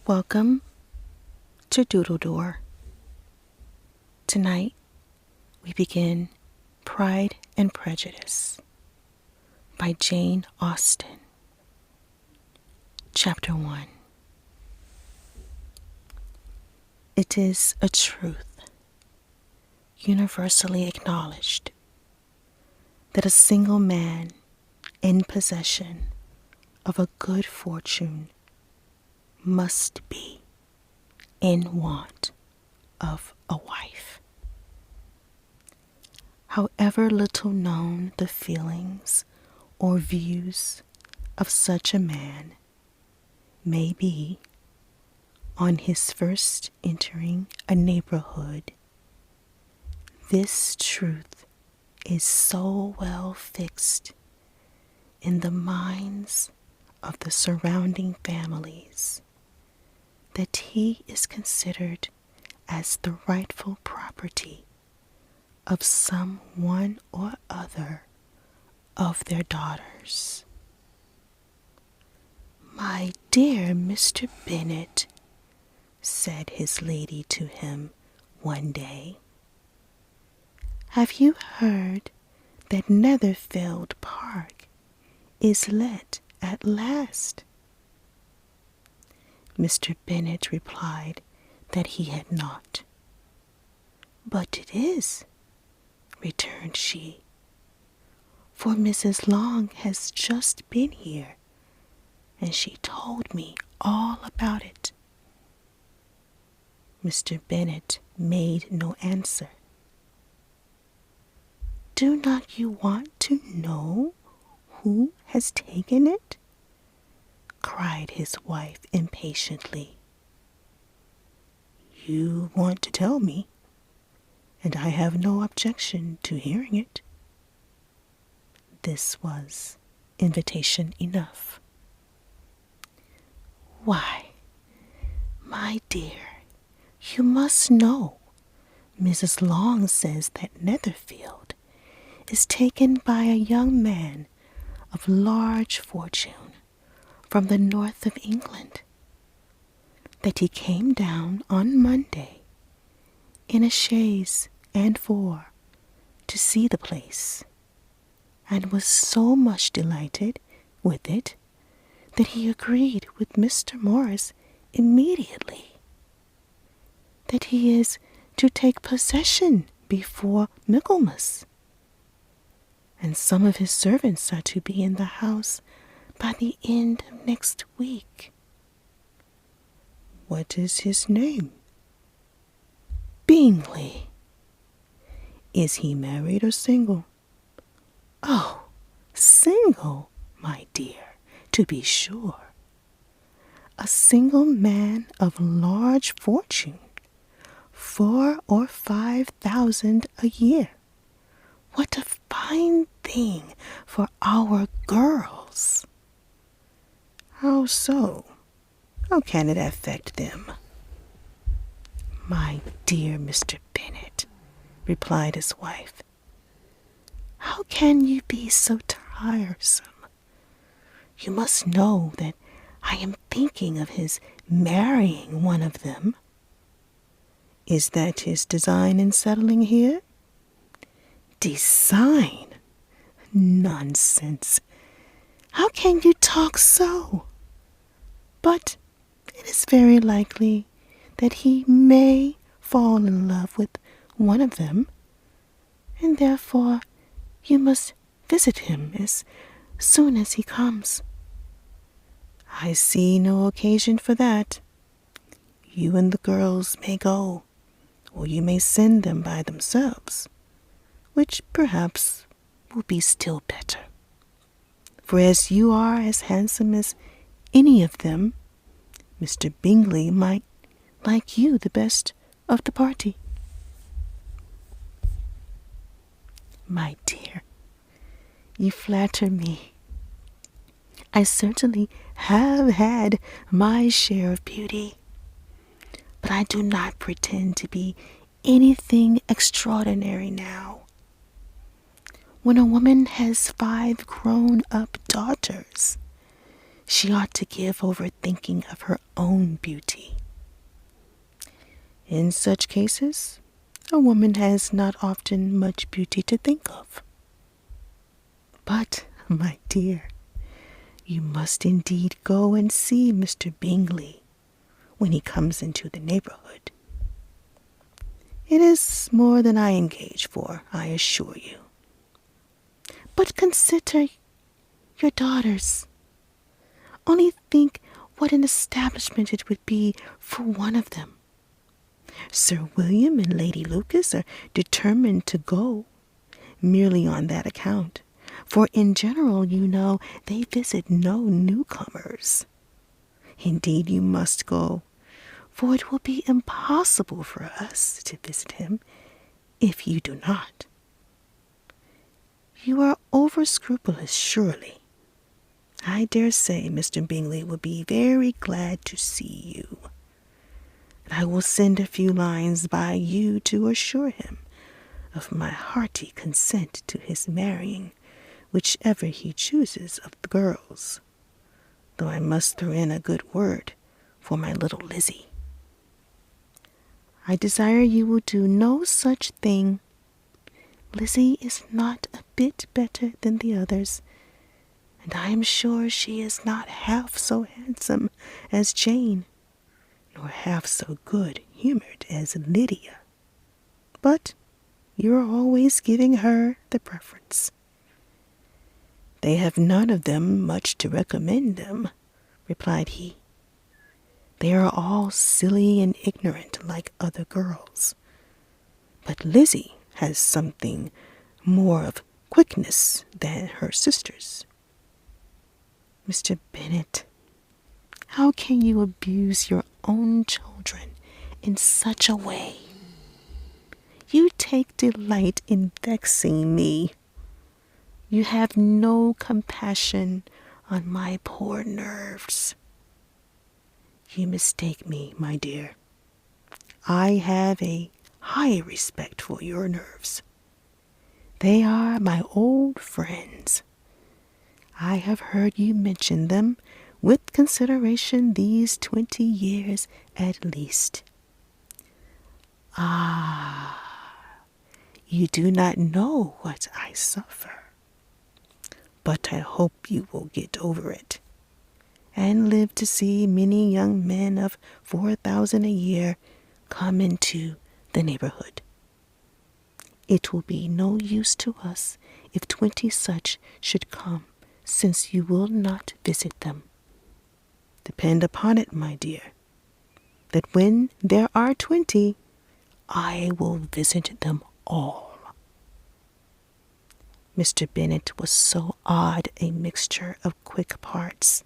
Welcome to Doodledore. Tonight, we begin Pride and Prejudice by Jane Austen. Chapter 1. It is a truth, universally acknowledged, that a single man in possession of a good fortune must be in want of a wife. However little known the feelings or views of such a man may be on his first entering a neighborhood, this truth is so well fixed in the minds of the surrounding families that he is considered as the rightful property of some one or other of their daughters. "My dear Mr. Bennet," said his lady to him one day, "have you heard that Netherfield Park is let at last?" Mr. Bennet replied that he had not. "But it is," returned she, "for Mrs. Long has just been here, and she told me all about it." Mr. Bennet made no answer. "Do not you want to know who has taken it?" cried his wife impatiently. "You want to tell me, and I have no objection to hearing it." This was invitation enough. "Why, my dear, you must know Mrs. Long says that Netherfield is taken by a young man of large fortune from the north of England, that he came down on Monday in a chaise and four to see the place, and was so much delighted with it that he agreed with Mr. Morris immediately that he is to take possession before Michaelmas, and some of his servants are to be in the house by the end of next week." "What is his name?" "Bingley." "Is he married or single?" "Oh, single, my dear, to be sure. A single man of large fortune, 4,000 or 5,000 a year. What a fine thing for our girls!" "How so? How can it affect them?" "My dear Mr. Bennet," replied his wife, "how can you be so tiresome? You must know that I am thinking of his marrying one of them." "Is that his design in settling here?" "Design? Nonsense! How can you talk so? But it is very likely that he may fall in love with one of them, and therefore you must visit him as soon as he comes." "I see no occasion for that. You and the girls may go, or you may send them by themselves, which perhaps will be still better. For as you are as handsome as any of them, Mr. Bingley might like you the best of the party." "My dear, you flatter me. I certainly have had my share of beauty, but I do not pretend to be anything extraordinary now. When a woman has 5 grown-up daughters, she ought to give over thinking of her own beauty. In such cases, a woman has not often much beauty to think of. But, my dear, you must indeed go and see Mr. Bingley when he comes into the neighborhood. It is more than I engage for, I assure you. But consider your daughters. Only think what an establishment it would be for one of them. Sir William and Lady Lucas are determined to go, merely on that account, for in general, you know, they visit no newcomers. Indeed, you must go, for it will be impossible for us to visit him if you do not. You are over-scrupulous, surely. I dare say Mr. Bingley will be very glad to see you. And I will send a few lines by you to assure him of my hearty consent to his marrying whichever he chooses of the girls, though I must throw in a good word for my little Lizzie. I desire you will do no such thing. Lizzie is not a bit better than the others, and I am sure she is not half so handsome as Jane, nor half so good-humored as Lydia. But you are always giving her the preference. They have none of them much to recommend them, replied he. They are all silly and ignorant like other girls. But Lizzie has something more of quickness than her sisters. Mr. Bennet, how can you abuse your own children in such a way? You take delight in vexing me. You have no compassion on my poor nerves. You mistake me, my dear. I have a high respect for your nerves. They are my old friends. I have heard you mention them with consideration these 20 years at least. Ah, you do not know what I suffer. But I hope you will get over it, and live to see many young men of 4,000 a year come into the neighborhood. It will be no use to us if 20 such should come, since you will not visit them. Depend upon it, my dear, that when there are 20, I will visit them all. Mr. Bennet was so odd a mixture of quick parts,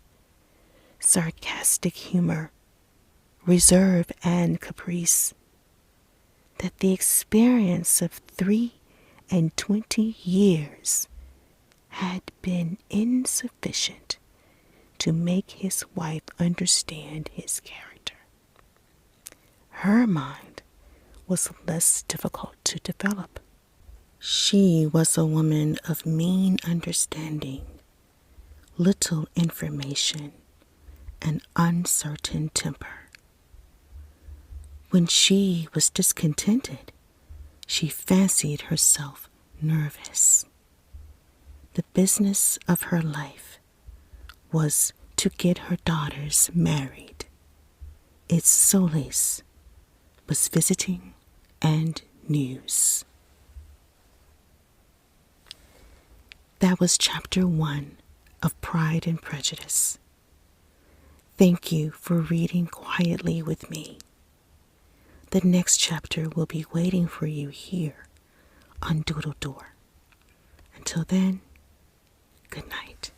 sarcastic humor, reserve, and caprice, that the experience of 23 years had been insufficient to make his wife understand his character. Her mind was less difficult to develop. She was a woman of mean understanding, little information, and uncertain temper. When she was discontented, she fancied herself nervous. The business of her life was to get her daughters married. Its solace was visiting and news. That was chapter 1 of Pride and Prejudice. Thank you for reading quietly with me. The next chapter will be waiting for you here on Doodledore. Until then, good night.